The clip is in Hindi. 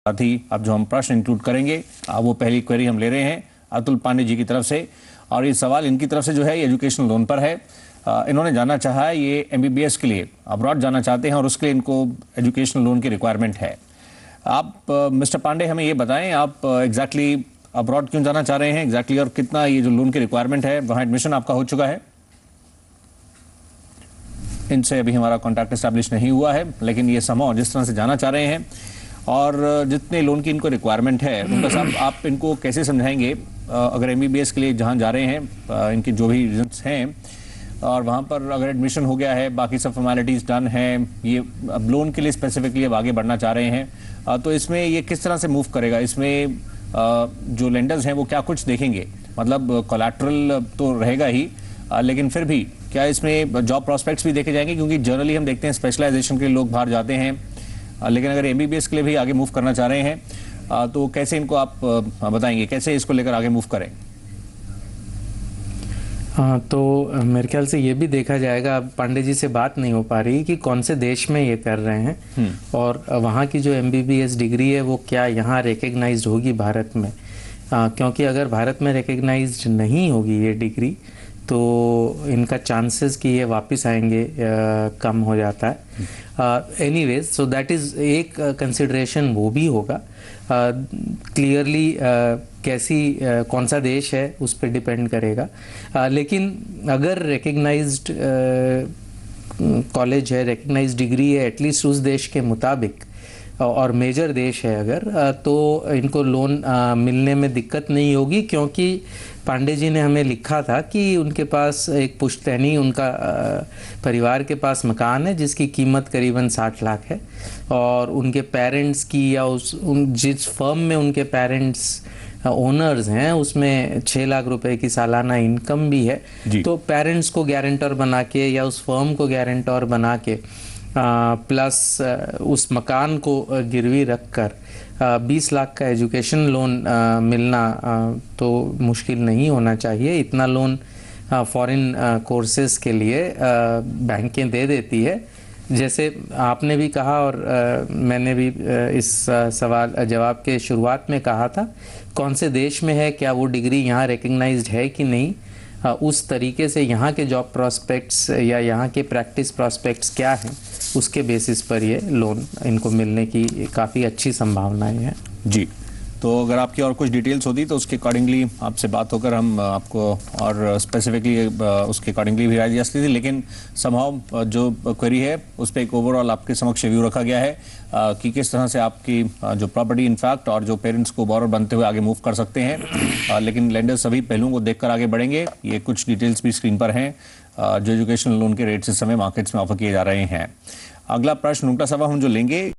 साथ ही अब जो हम प्रश्न इंक्लूड करेंगे वो पहली क्वेरी हम ले रहे हैं अतुल पांडे जी की तरफ से, और ये सवाल इनकी तरफ से जो है ये एजुकेशनल लोन पर है। इन्होंने जानना चाहा है ये एमबीबीएस के लिए अब्रॉड जाना चाहते हैं और उसके लिए इनको एजुकेशनल लोन की रिक्वायरमेंट है। आप मिस्टर पांडे हमें ये बताएं आप एग्जैक्टली अब्रॉड क्यों जाना चाह रहे हैं एग्जैक्टली, और कितना ये जो लोन की रिक्वायरमेंट है वहाँ एडमिशन आपका हो चुका है? इनसे अभी हमारा कॉन्टैक्ट एस्टैब्लिश नहीं हुआ है, लेकिन ये समझो जिस तरह से जाना चाह रहे हैं और जितने लोन की इनको रिक्वायरमेंट है उनका साहब आप इनको कैसे समझाएंगे अगर एमबीबीएस के लिए जहां जा रहे हैं इनकी जो भी रीजंस हैं और वहां पर अगर एडमिशन हो गया है, बाकी सब फॉर्मेलिटीज डन है, ये अब लोन के लिए स्पेसिफिकली अब आगे बढ़ना चाह रहे हैं, तो इसमें ये किस तरह से मूव करेगा? इसमें जो लेंडर्स हैं वो क्या कुछ देखेंगे? मतलब कोलैटरल तो रहेगा ही, लेकिन फिर भी क्या इसमें जॉब प्रोस्पेक्ट्स भी देखे जाएंगे? क्योंकि जनरली हम देखते हैं स्पेशलाइजेशन के लिए लोग बाहर जाते हैं, लेकिन अगर एमबीबीएस के लिए भी आगे मूव करना चाह रहे हैं तो कैसे इनको आप बताएंगे, कैसे इसको लेकर आगे मूव करें? हाँ, तो मेरे ख्याल से ये भी देखा जाएगा। अब पांडे जी से बात नहीं हो पा रही कि कौन से देश में ये कर रहे हैं और वहाँ की जो एमबीबीएस डिग्री है वो क्या यहाँ रिकग्नाइज्ड होगी भारत में, क्योंकि अगर भारत में रिकग्नाइज्ड नहीं होगी ये डिग्री तो इनका चांसेस कि ये वापस आएंगे कम हो जाता है। एनीवेज, सो दैट इज़ एक कंसिडरेशन वो भी होगा। क्लियरली कौन सा देश है उस पर डिपेंड करेगा, लेकिन अगर रिकग्नाइज्ड कॉलेज है, रिकग्नाइज्ड डिग्री है एटलीस्ट उस देश के मुताबिक और मेजर देश है अगर, तो इनको लोन मिलने में दिक्कत नहीं होगी, क्योंकि पांडे जी ने हमें लिखा था कि उनके पास एक पुश्तैनी उनका परिवार के पास मकान है जिसकी कीमत करीबन 60 लाख है और उनके पेरेंट्स की या जिस फर्म में उनके पेरेंट्स ओनर्स हैं उसमें 6 लाख रुपए की सालाना इनकम भी है। तो पेरेंट्स को गारंटर बना के या उस फर्म को गारंटर बना के प्लस उस मकान को गिरवी रखकर 20 लाख का एजुकेशन लोन मिलना तो मुश्किल नहीं होना चाहिए। इतना लोन फॉरेन कोर्सेज के लिए बैंकें दे देती है। जैसे आपने भी कहा और मैंने भी इस सवाल जवाब के शुरुआत में कहा था, कौन से देश में है, क्या वो डिग्री यहाँ रिकग्नाइज्ड है कि नहीं, उस तरीके से यहाँ के जॉब प्रॉस्पेक्ट्स या यहाँ के प्रैक्टिस प्रॉस्पेक्ट्स क्या हैं उसके बेसिस पर ये लोन इनको मिलने की काफ़ी अच्छी संभावनाएं हैं। जी, तो अगर आपकी और कुछ डिटेल्स होती तो उसके अकॉर्डिंगली आपसे बात होकर हम आपको और स्पेसिफिकली उसके अकॉर्डिंगली भी राय दे सकती थी, लेकिन समहाउ जो क्वेरी है उस पर एक ओवरऑल आपके समक्ष व्यू रखा गया है कि किस तरह से आपकी जो प्रॉपर्टी इनफैक्ट और जो पेरेंट्स को बोरर बनते हुए आगे मूव कर सकते हैं, लेकिन लेंडर सभी पहलुओं को देखकर आगे बढ़ेंगे। ये कुछ डिटेल्स भी स्क्रीन पर हैं जो एजुकेशनल लोन के रेट्स इस समय मार्केट्स में ऑफर किए जा रहे हैं। अगला प्रश्न उनका सवाल हम जो लेंगे